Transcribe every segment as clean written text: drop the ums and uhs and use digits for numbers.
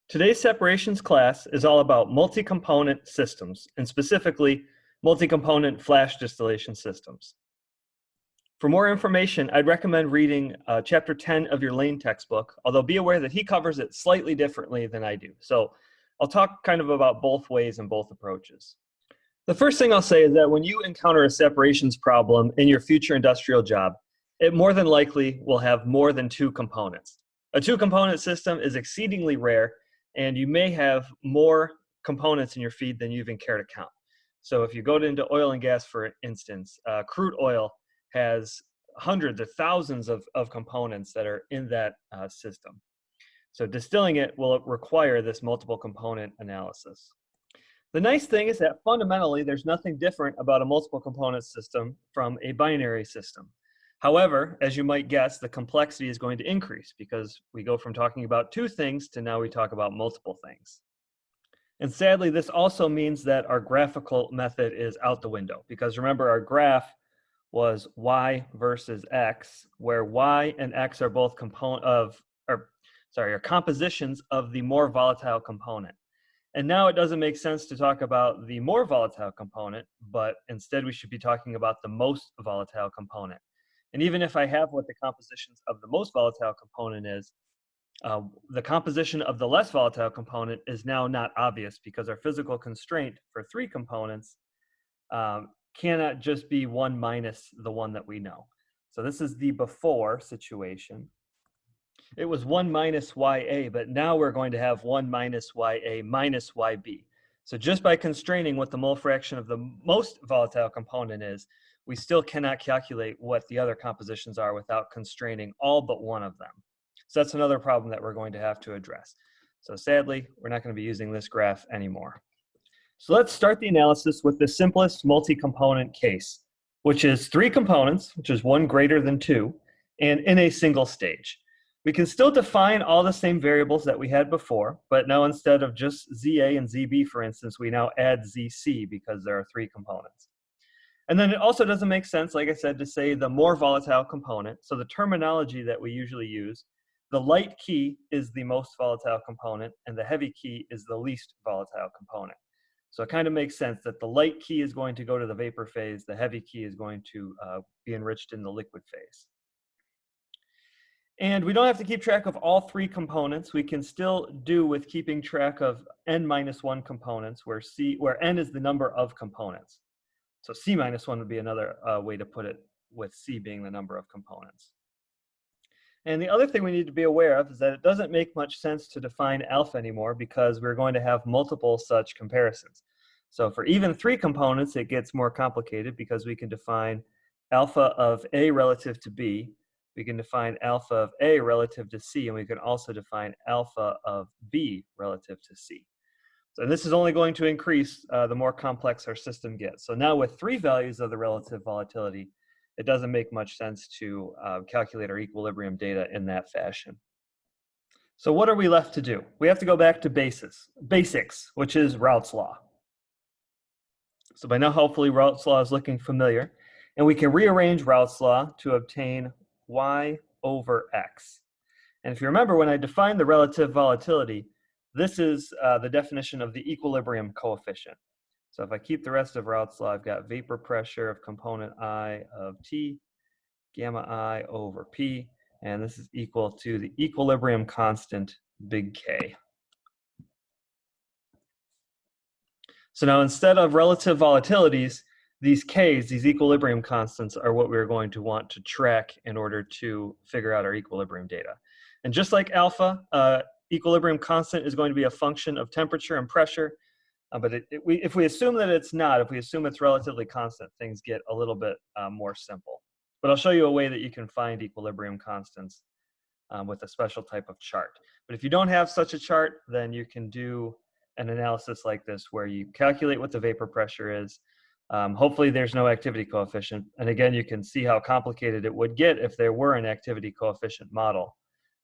Today's separations class is all about multi-component systems, and specifically multi-component flash distillation systems. For more information, I'd recommend reading chapter 10 of your Lane textbook, although be aware that he covers it slightly differently than I do. So I'll talk kind of about both ways and both approaches. The first thing I'll say is that when you encounter a separations problem in your future industrial job, it more than likely will have more than two components. A two-component system is exceedingly rare, and you may have more components in your feed than you even care to count. So if you go into oil and gas, for instance, crude oil has hundreds or thousands of components that are in that system. So distilling it will require this multiple component analysis. The nice thing is that fundamentally there's nothing different about a multiple component system from a binary system. However, as you might guess, the complexity is going to increase because we go from talking about two things to now we talk about multiple things. And sadly, this also means that our graphical method is out the window because remember our graph was y versus x, where y and x are both compositions of the more volatile component. And now it doesn't make sense to talk about the more volatile component, but instead we should be talking about the most volatile component. And even if I have what the compositions of the most volatile component is, the composition of the less volatile component is now not obvious because our physical constraint for three components cannot just be one minus the one that we know. So this is the before situation. It was 1 minus YA, but now we're going to have 1 minus YA minus YB. So just by constraining what the mole fraction of the most volatile component is, we still cannot calculate what the other compositions are without constraining all but one of them. So that's another problem that we're going to have to address. So sadly, we're not going to be using this graph anymore. So let's start the analysis with the simplest multi-component case, which is three components, which is one greater than two, and in a single stage. We can still define all the same variables that we had before, but now instead of just ZA and ZB, for instance, we now add ZC because there are three components. And then it also doesn't make sense, like I said, to say the more volatile component. So the terminology that we usually use, the light key is the most volatile component, and the heavy key is the least volatile component. So it kind of makes sense that the light key is going to go to the vapor phase, the heavy key is going to be enriched in the liquid phase. And we don't have to keep track of all three components. We can still do with keeping track of n minus 1 components, where n is the number of components. So c minus 1 would be another way to put it, with c being the number of components. And the other thing we need to be aware of is that it doesn't make much sense to define alpha anymore because we're going to have multiple such comparisons. So for even three components, it gets more complicated because we can define alpha of A relative to B. We can define alpha of A relative to C, and we can also define alpha of B relative to C. So this is only going to increase the more complex our system gets. So now with three values of the relative volatility, it doesn't make much sense to calculate our equilibrium data in that fashion. So what are we left to do? We have to go back to basics, which is Raoult's law. So by now, hopefully, Raoult's law is looking familiar. And we can rearrange Raoult's law to obtain y over x. And if you remember, when I defined the relative volatility, this is the definition of the equilibrium coefficient. So if I keep the rest of Raoult's law, I've got vapor pressure of component I of T, gamma I over P, and this is equal to the equilibrium constant, big K. So now instead of relative volatilities, these Ks, these equilibrium constants, are what we're going to want to track in order to figure out our equilibrium data. And just like alpha, equilibrium constant is going to be a function of temperature and pressure. But if we assume that it's not, if we assume it's relatively constant, things get a little bit more simple. But I'll show you a way that you can find equilibrium constants with a special type of chart. But if you don't have such a chart, then you can do an analysis like this where you calculate what the vapor pressure is. Hopefully there's no activity coefficient. And again, you can see how complicated it would get if there were an activity coefficient model.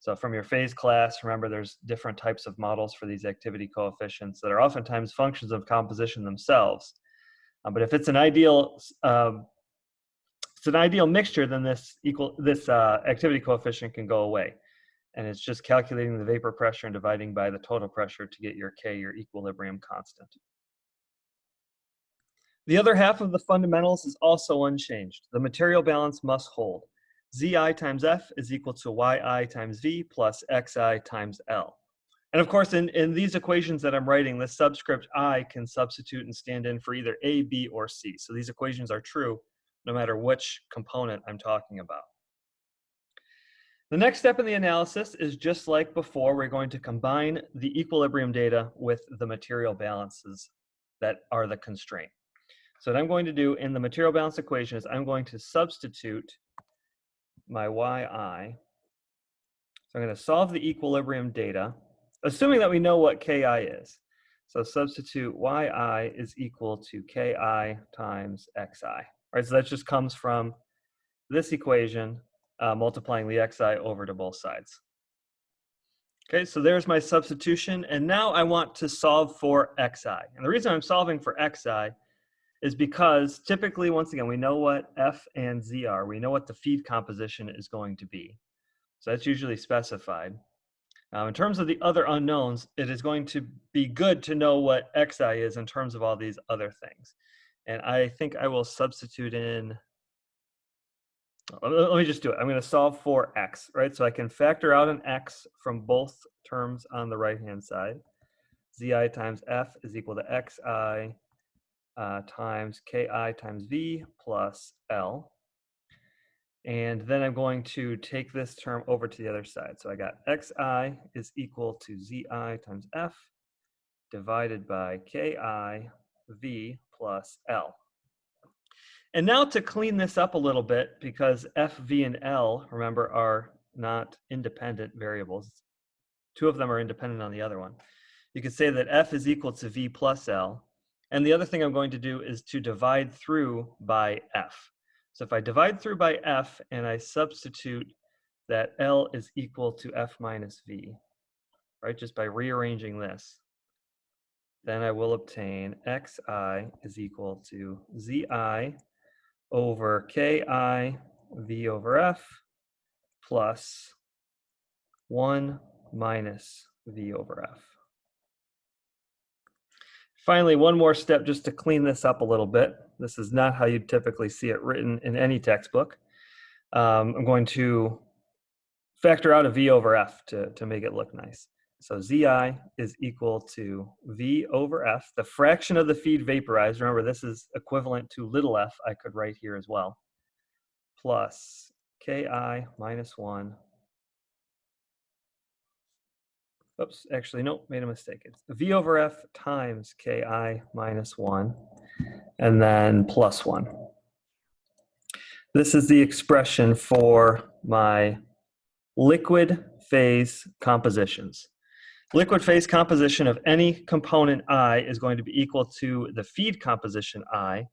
So from your phase class, remember there's different types of models for these activity coefficients that are oftentimes functions of composition themselves. But if it's an ideal mixture, then this activity coefficient can go away. And it's just calculating the vapor pressure and dividing by the total pressure to get your K, your equilibrium constant. The other half of the fundamentals is also unchanged. The material balance must hold. Zi times F is equal to Yi times V plus Xi times L. And of course, in these equations that I'm writing, the subscript I can substitute and stand in for either A, B, or C. So these equations are true no matter which component I'm talking about. The next step in the analysis is just like before. We're going to combine the equilibrium data with the material balances that are the constraint. So what I'm going to do in the material balance equation is I'm going to substitute my Yi. So I'm going to solve the equilibrium data, assuming that we know what Ki is. So substitute Yi is equal to Ki times Xi. Right, so that just comes from this equation, multiplying the Xi over to both sides. Okay, so there's my substitution. And now I want to solve for Xi. And the reason I'm solving for Xi is because typically, once again, we know what F and Z are. We know what the feed composition is going to be. So that's usually specified. Now, in terms of the other unknowns, it is going to be good to know what Xi is in terms of all these other things. And I think I will substitute in, let me just do it. I'm going to solve for X, right? So I can factor out an X from both terms on the right-hand side. Zi times F is equal to Xi times Ki times V plus L. And then I'm going to take this term over to the other side. So I got Xi is equal to Zi times F divided by Ki V plus L. And now to clean this up a little bit, because F, V, and L, remember, are not independent variables. Two of them are independent on the other one. You could say that F is equal to V plus L. And the other thing I'm going to do is to divide through by F. So if I divide through by F and I substitute that L is equal to F minus V, right, just by rearranging this, then I will obtain Xi is equal to Zi over Ki V over F plus 1 minus V over F. Finally, one more step just to clean this up a little bit. This is not how you'd typically see it written in any textbook. I'm going to factor out a V over F to make it look nice. So Zi is equal to V over F, the fraction of the feed vaporized. Remember, this is equivalent to little f, I could write here as well, plus Ki minus 1. Oops, actually, nope, made a mistake. It's V over F times Ki minus 1, and then plus 1. This is the expression for my liquid phase compositions. Liquid phase composition of any component I is going to be equal to the feed composition I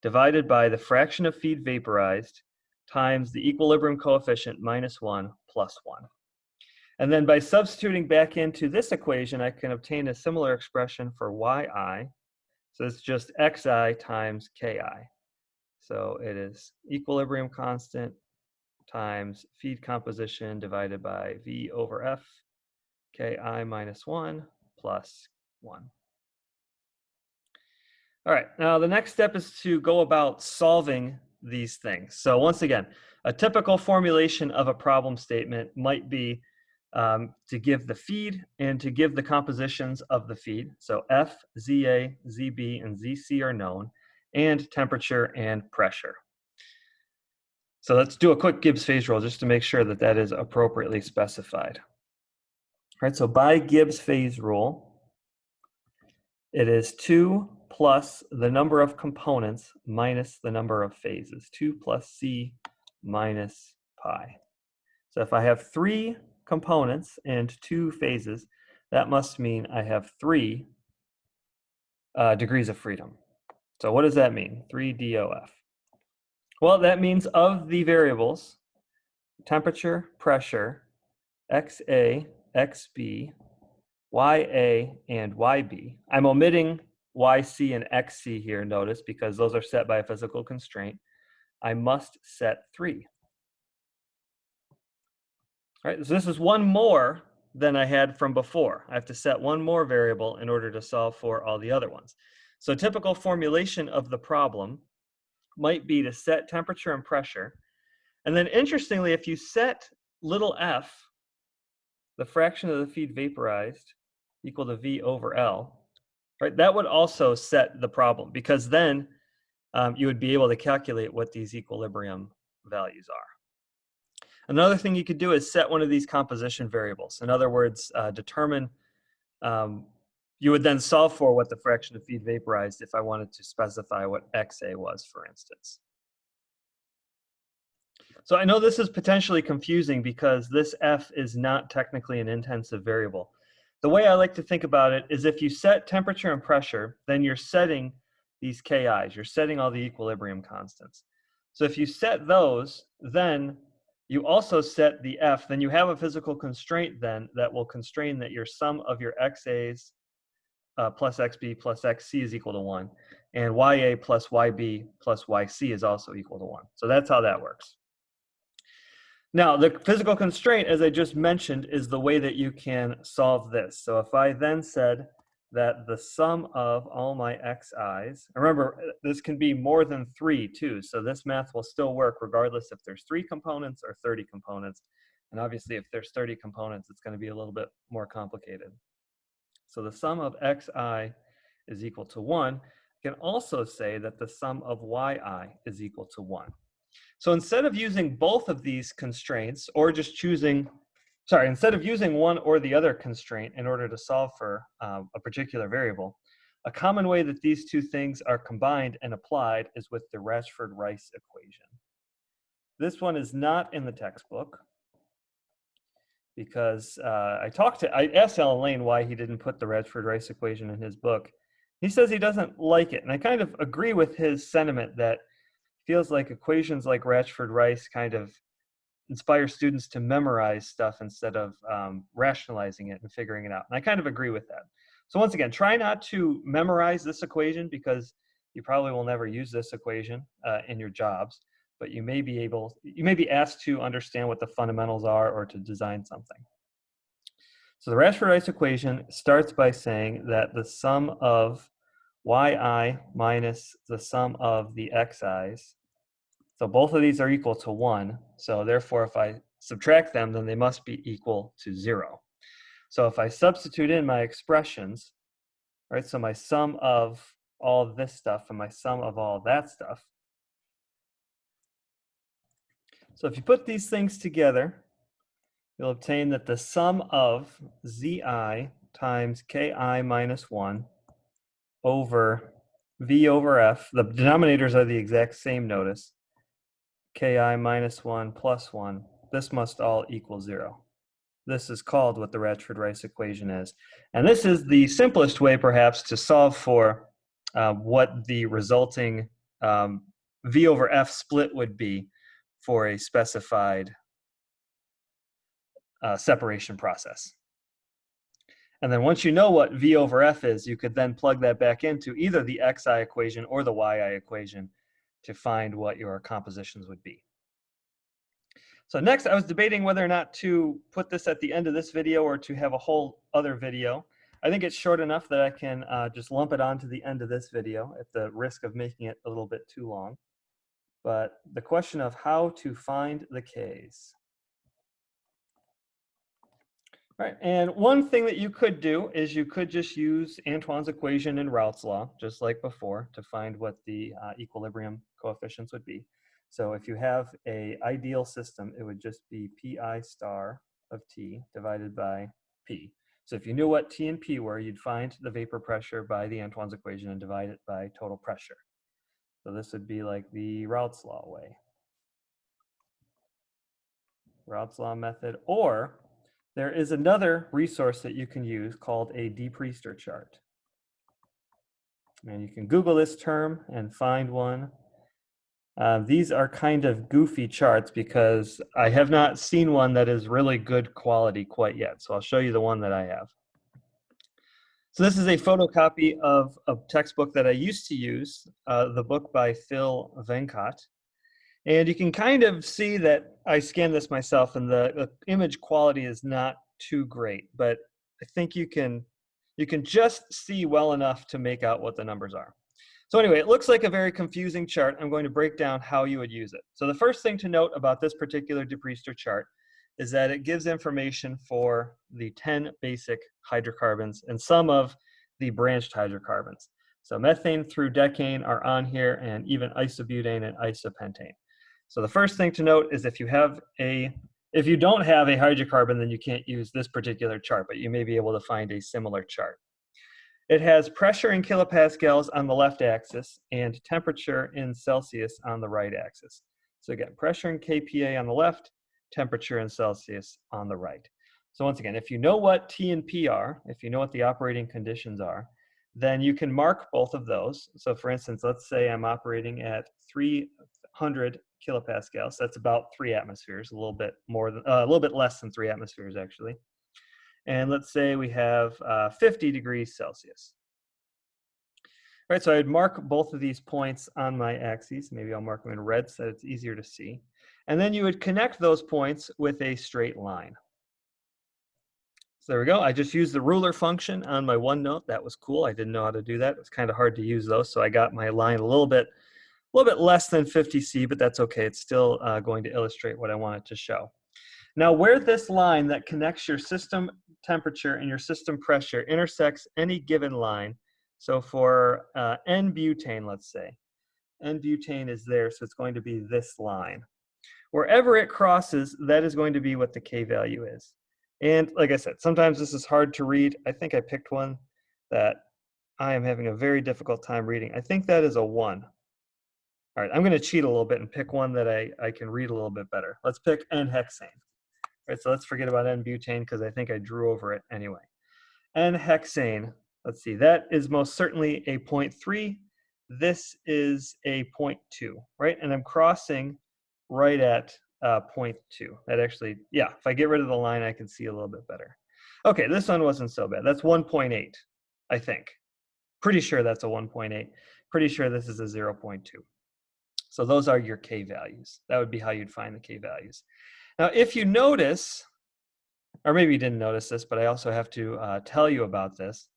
divided by the fraction of feed vaporized times the equilibrium coefficient minus 1 plus 1. And then by substituting back into this equation, I can obtain a similar expression for Yi. So it's just Xi times Ki. So it is equilibrium constant times feed composition divided by V over F, Ki minus 1 plus 1. All right, now the next step is to go about solving these things. So once again, a typical formulation of a problem statement might be to give the feed and to give the compositions of the feed. So F, Za, Zb, and Zc are known, and temperature and pressure. So let's do a quick Gibbs phase rule just to make sure that that is appropriately specified. All right, so by Gibbs phase rule, it is 2 plus the number of components minus the number of phases, 2 plus C minus pi. So if I have 3 components and 2 phases, that must mean I have 3 degrees of freedom. So what does that mean? 3 DOF. Well, that means of the variables, temperature, pressure, XA, XB, YA, and YB. I'm omitting YC and XC here, notice, because those are set by a physical constraint. I must set 3. Right, so this is one more than I had from before. I have to set one more variable in order to solve for all the other ones. So typical formulation of the problem might be to set temperature and pressure. And then interestingly, if you set little f, the fraction of the feed vaporized, equal to V over L, right, that would also set the problem, because then you would be able to calculate what these equilibrium values are. Another thing you could do is set one of these composition variables. In other words, determine, you would then solve for what the fraction of feed vaporized if I wanted to specify what XA was, for instance. So I know this is potentially confusing because this F is not technically an intensive variable. The way I like to think about it is if you set temperature and pressure, then you're setting these KIs, you're setting all the equilibrium constants. So if you set those, then you also set the F, then you have a physical constraint then that will constrain that your sum of your XAs plus XB plus XC is equal to 1, and YA plus YB plus YC is also equal to 1. So that's how that works. Now, the physical constraint, as I just mentioned, is the way that you can solve this. So if I then said that the sum of all my xi's, remember, this can be more than 3 too, so this math will still work regardless if there's 3 components or 30 components. And obviously, if there's 30 components, it's going to be a little bit more complicated. So the sum of xi is equal to 1. I can also say that the sum of yi is equal to 1. So instead of using both of these constraints, or just instead of using one or the other constraint in order to solve for a particular variable, a common way that these two things are combined and applied is with the Rashford-Rice equation. This one is not in the textbook because I asked Alan Lane why he didn't put the Rashford-Rice equation in his book. He says he doesn't like it, and I kind of agree with his sentiment that feels like equations like Rashford-Rice kind of inspire students to memorize stuff instead of rationalizing it and figuring it out. And I kind of agree with that. So once again, try not to memorize this equation because you probably will never use this equation in your jobs, but you may be asked to understand what the fundamentals are or to design something. So the Rashford-Rice equation starts by saying that the sum of yi minus the sum of the xi's, so both of these are equal to 1. So therefore, if I subtract them, then they must be equal to 0. So if I substitute in my expressions, right, so my sum of all of this stuff and my sum of all of that stuff. So if you put these things together, you'll obtain that the sum of zi times ki minus 1 over v over f, the denominators are the exact same, notice, ki minus 1 plus 1, this must all equal 0. This is called what the Rashford-Rice equation is. And this is the simplest way, perhaps, to solve for what the resulting v over f split would be for a specified separation process. And then once you know what v over f is, you could then plug that back into either the xi equation or the yi equation to find what your compositions would be. So next, I was debating whether or not to put this at the end of this video or to have a whole other video. I think it's short enough that I can just lump it onto the end of this video at the risk of making it a little bit too long. But the question of how to find the k's. Right, and one thing that you could do is you could just use Antoine's equation and Raoult's law, just like before, to find what the equilibrium coefficients would be. So if you have an ideal system, it would just be pi star of t divided by p. So if you knew what t and p were, you'd find the vapor pressure by the Antoine's equation and divide it by total pressure. So this would be like the Raoult's law way. Raoult's law method, or there is another resource that you can use called a de-Priester chart. And you can Google this term and find one. These are kind of goofy charts because I have not seen one that is really good quality quite yet. So I'll show you the one that I have. So this is a photocopy of a textbook that I used to use, the book by Phil Venkat. And you can kind of see that I scanned this myself and the image quality is not too great, but I think you can just see well enough to make out what the numbers are. So anyway, it looks like a very confusing chart. I'm going to break down how you would use it. So the first thing to note about this particular DePriester chart is that it gives information for the 10 basic hydrocarbons and some of the branched hydrocarbons. So methane through decane are on here, and even isobutane and isopentane. So the first thing to note is if you don't have a hydrocarbon, then you can't use this particular chart, but you may be able to find a similar chart. It has pressure in kilopascals on the left axis and temperature in Celsius on the right axis. So again, pressure in kPa on the left, temperature in Celsius on the right. So once again, if you know what T and P are, if you know what the operating conditions are, then you can mark both of those. So for instance, let's say I'm operating at 300 kilopascals. That's about 3 atmospheres, a little bit less than 3 atmospheres actually. And let's say we have 50 degrees Celsius. All right, so I'd mark both of these points on my axes. Maybe I'll mark them in red so that it's easier to see. And then you would connect those points with a straight line. So there we go. I just used the ruler function on my OneNote. That was cool. I didn't know how to do that. It was kind of hard to use those, so I got my line a little bit less than 50C, but that's okay. It's still going to illustrate what I wanted to show. Now, where this line that connects your system temperature and your system pressure intersects any given line, so for N-butane, let's say, N-butane is there, so it's going to be this line. Wherever it crosses, that is going to be what the K value is. And like I said, sometimes this is hard to read. I think I picked one that I am having a very difficult time reading. I think that is a 1. All right, I'm going to cheat a little bit and pick one that I can read a little bit better. Let's pick N-hexane. All right, so let's forget about N-butane because I think I drew over it anyway. N-hexane, let's see, that is most certainly a 0.3. This is a 0.2, right? And I'm crossing right at 0.2. That actually, yeah, if I get rid of the line, I can see a little bit better. Okay, this one wasn't so bad. That's 1.8, I think. Pretty sure that's a 1.8. Pretty sure this is a 0.2. So those are your K values. That would be how you'd find the K values. Now, if you notice, or maybe you didn't notice this, but I also have to tell you about this,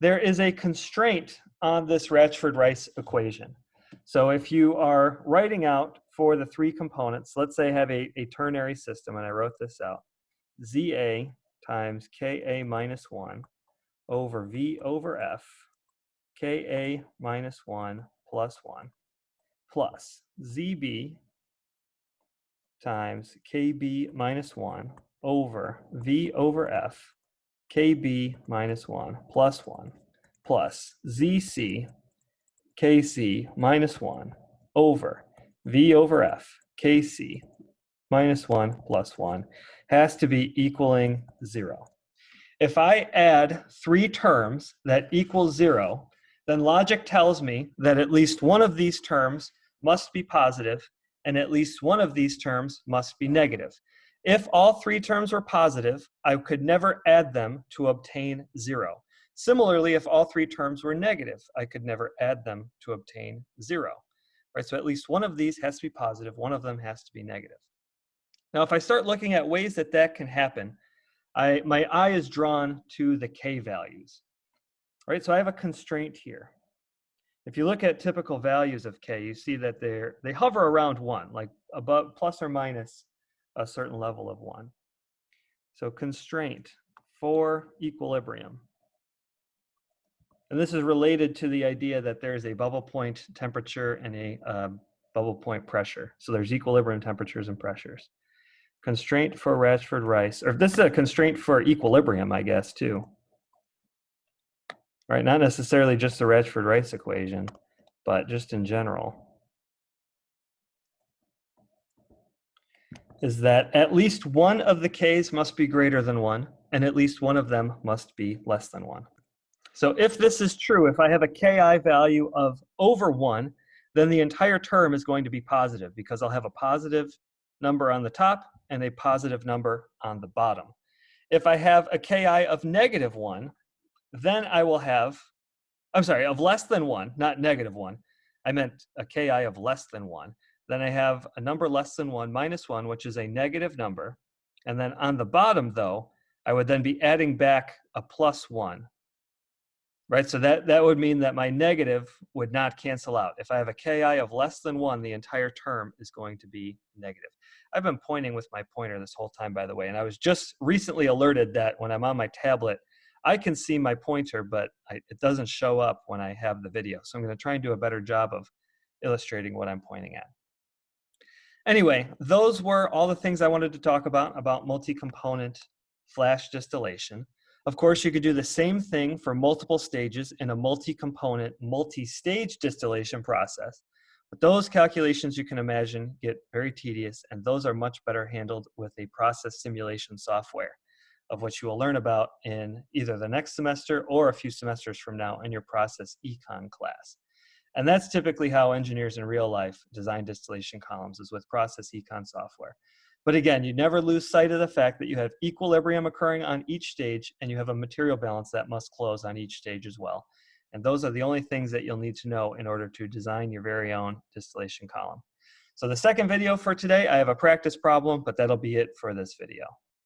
there is a constraint on this Rachford-Rice equation. So if you are writing out for the 3 components, let's say I have a ternary system, and I wrote this out, ZA times KA minus 1 over V over F, KA minus 1 plus 1, plus ZB times KB minus 1 over V over F, KB minus 1 plus 1, plus ZC, KC minus 1 over V over F, KC minus 1 plus 1 has to be equaling 0. If I add 3 terms that equal 0, then logic tells me that at least one of these terms must be positive and at least one of these terms must be negative. If all 3 terms were positive, I could never add them to obtain 0. Similarly, if all 3 terms were negative, I could never add them to obtain 0. Right, so at least one of these has to be positive, one of them has to be negative. Now, if I start looking at ways that that can happen, my eye is drawn to the K values. All right, so I have a constraint here. If you look at typical values of K, you see that they hover around 1, like above plus or minus a certain level of 1. So constraint for equilibrium. And this is related to the idea that there is a bubble point temperature and a bubble point pressure. So there's equilibrium temperatures and pressures. Constraint for Rachford-Rice, or this is a constraint for equilibrium, I guess, too. Right, not necessarily just the Rachford-Rice equation, but just in general, is that at least one of the K's must be greater than 1, and at least one of them must be less than 1. So if this is true, if I have a Ki value of over 1, then the entire term is going to be positive because I'll have a positive number on the top and a positive number on the bottom. If I have a Ki of negative 1, then I will have, of less than 1, not negative 1. I meant a Ki of less than 1. then I have a number less than 1 minus 1, which is a negative number. And then on the bottom, though, I would then be adding back a plus 1. Right, so that would mean that my negative would not cancel out. If I have a Ki of less than 1, the entire term is going to be negative. I've been pointing with my pointer this whole time, by the way, and I was just recently alerted that when I'm on my tablet, I can see my pointer, but it doesn't show up when I have the video. So I'm going to try and do a better job of illustrating what I'm pointing at. Anyway, those were all the things I wanted to talk about multi-component flash distillation. Of course, you could do the same thing for multiple stages in a multi-component, multi-stage distillation process. But those calculations, you can imagine, get very tedious, and those are much better handled with a process simulation software, of which you will learn about in either the next semester or a few semesters from now in your process econ class. And that's typically how engineers in real life design distillation columns, is with process econ software. But again, you never lose sight of the fact that you have equilibrium occurring on each stage, and you have a material balance that must close on each stage as well. And those are the only things that you'll need to know in order to design your very own distillation column. So the second video for today, I have a practice problem, but that'll be it for this video.